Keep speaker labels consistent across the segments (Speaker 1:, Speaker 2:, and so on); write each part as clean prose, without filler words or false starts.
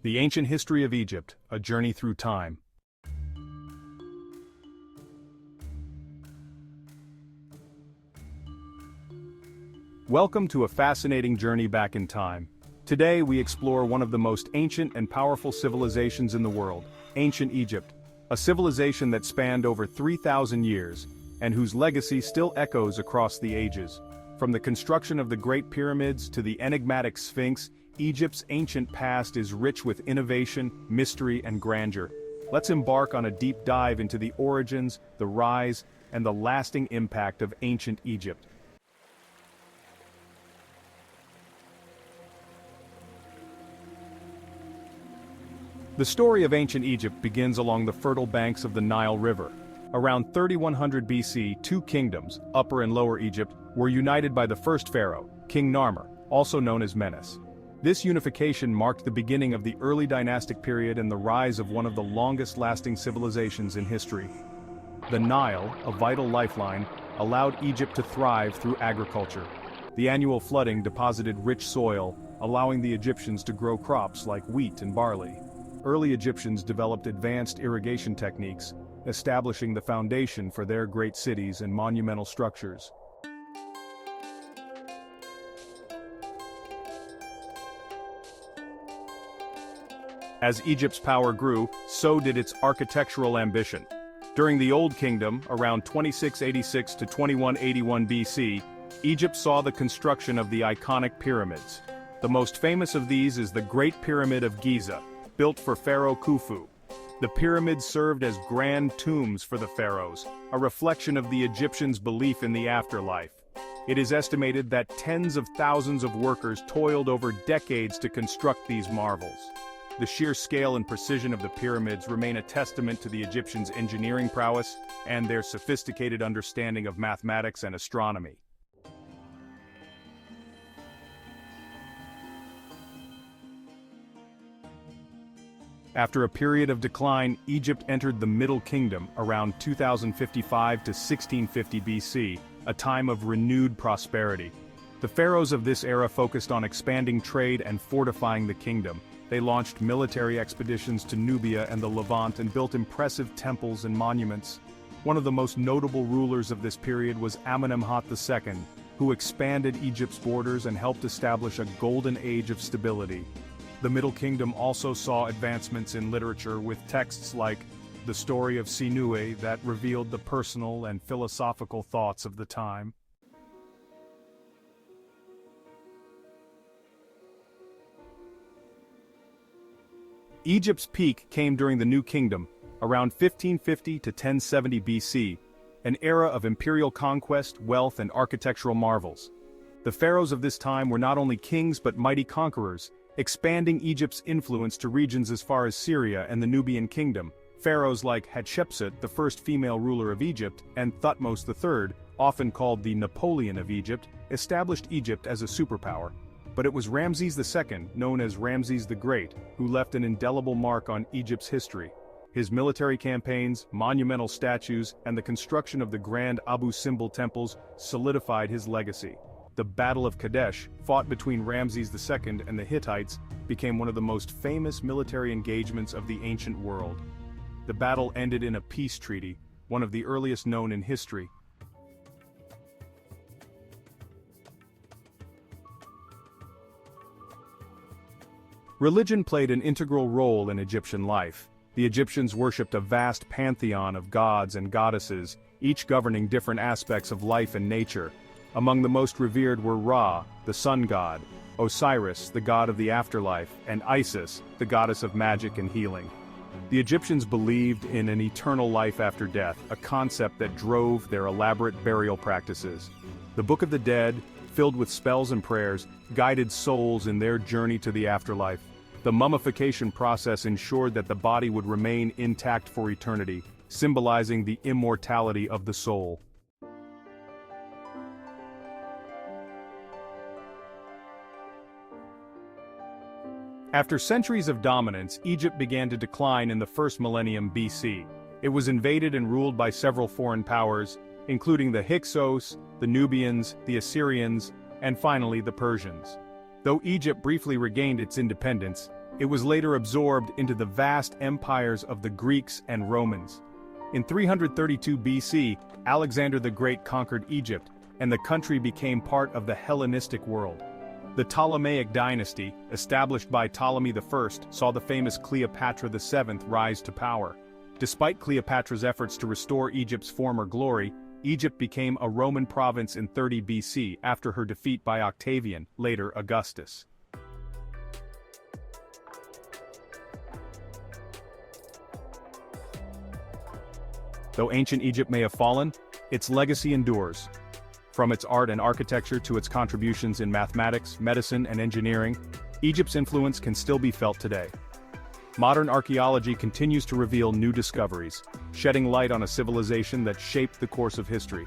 Speaker 1: The Ancient History of Egypt, A Journey Through Time. Welcome to a fascinating journey back in time. Today we explore one of the most ancient and powerful civilizations in the world, ancient Egypt, a civilization that spanned over 3,000 years, and whose legacy still echoes across the ages. From the construction of the Great Pyramids to the enigmatic Sphinx, Egypt's ancient past is rich with innovation, mystery, and grandeur. Let's embark on a deep dive into the origins, the rise, and the lasting impact of ancient Egypt. The story of ancient Egypt begins along the fertile banks of the Nile River. Around 3100 BC, two kingdoms, Upper and Lower Egypt, were united by the first pharaoh, King Narmer, also known as Menes. This unification marked the beginning of the early dynastic period and the rise of one of the longest-lasting civilizations in history. The Nile, a vital lifeline, allowed Egypt to thrive through agriculture. The annual flooding deposited rich soil, allowing the Egyptians to grow crops like wheat and barley. Early Egyptians developed advanced irrigation techniques, establishing the foundation for their great cities and monumental structures. As Egypt's power grew, so did its architectural ambition. During the Old Kingdom, around 2686 to 2181 BC, Egypt saw the construction of the iconic pyramids. The most famous of these is the Great Pyramid of Giza, built for Pharaoh Khufu. The pyramids served as grand tombs for the pharaohs, a reflection of the Egyptians' belief in the afterlife. It is estimated that tens of thousands of workers toiled over decades to construct these marvels. The sheer scale and precision of the pyramids remain a testament to the Egyptians' engineering prowess and their sophisticated understanding of mathematics and astronomy. After a period of decline, Egypt entered the Middle Kingdom around 2055 to 1650 BC, a time of renewed prosperity. The pharaohs of this era focused on expanding trade and fortifying the kingdom. They launched military expeditions to Nubia and the Levant and built impressive temples and monuments. One of the most notable rulers of this period was Amenemhat II, who expanded Egypt's borders and helped establish a golden age of stability. The Middle Kingdom also saw advancements in literature with texts like the story of Sinuhe that revealed the personal and philosophical thoughts of the time. Egypt's peak came during the New Kingdom, around 1550 to 1070 BC, an era of imperial conquest, wealth, and architectural marvels. The pharaohs of this time were not only kings but mighty conquerors, expanding Egypt's influence to regions as far as Syria and the Nubian kingdom. Pharaohs like Hatshepsut, the first female ruler of Egypt, and Thutmose III, often called the Napoleon of Egypt, established Egypt as a superpower. But it was Ramses II, known as Ramses the Great, who left an indelible mark on Egypt's history. His military campaigns, monumental statues, and the construction of the grand Abu Simbel temples solidified his legacy. The Battle of Kadesh, fought between Ramses II and the Hittites, became one of the most famous military engagements of the ancient world. The battle ended in a peace treaty, one of the earliest known in history. Religion played an integral role in Egyptian life. The Egyptians worshipped a vast pantheon of gods and goddesses, each governing different aspects of life and nature. Among the most revered were Ra, the sun god, Osiris, the god of the afterlife, and Isis, the goddess of magic and healing. The Egyptians believed in an eternal life after death, a concept that drove their elaborate burial practices. The Book of the Dead, filled with spells and prayers, guided souls in their journey to the afterlife. The mummification process ensured that the body would remain intact for eternity, symbolizing the immortality of the soul. After centuries of dominance, Egypt began to decline in the first millennium BC. It was invaded and ruled by several foreign powers, including the Hyksos, the Nubians, the Assyrians, and finally the Persians. Though Egypt briefly regained its independence, It was later absorbed into the vast empires of the Greeks and Romans. In 332 BC, Alexander the Great conquered Egypt, and the country became part of the Hellenistic world. The Ptolemaic dynasty, established by Ptolemy I, saw the famous Cleopatra VII rise to power. Despite Cleopatra's efforts to restore Egypt's former glory, Egypt became a Roman province in 30 BC after her defeat by Octavian, later Augustus. Though ancient Egypt may have fallen, its legacy endures. From its art and architecture to its contributions in mathematics, medicine, and engineering, Egypt's influence can still be felt today. Modern archaeology continues to reveal new discoveries, shedding light on a civilization that shaped the course of history.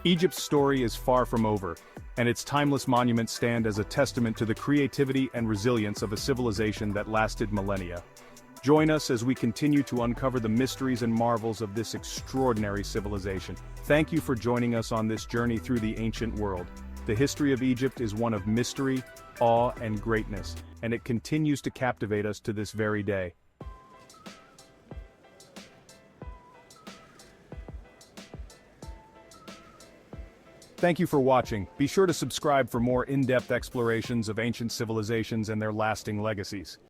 Speaker 1: Egypt's story is far from over, and its timeless monuments stand as a testament to the creativity and resilience of a civilization that lasted millennia. Join us as we continue to uncover the mysteries and marvels of this extraordinary civilization. Thank you for joining us on this journey through the ancient world. The history of Egypt is one of mystery, awe, and greatness, and it continues to captivate us to this very day. Thank you for watching. Be sure to subscribe for more in-depth explorations of ancient civilizations and their lasting legacies.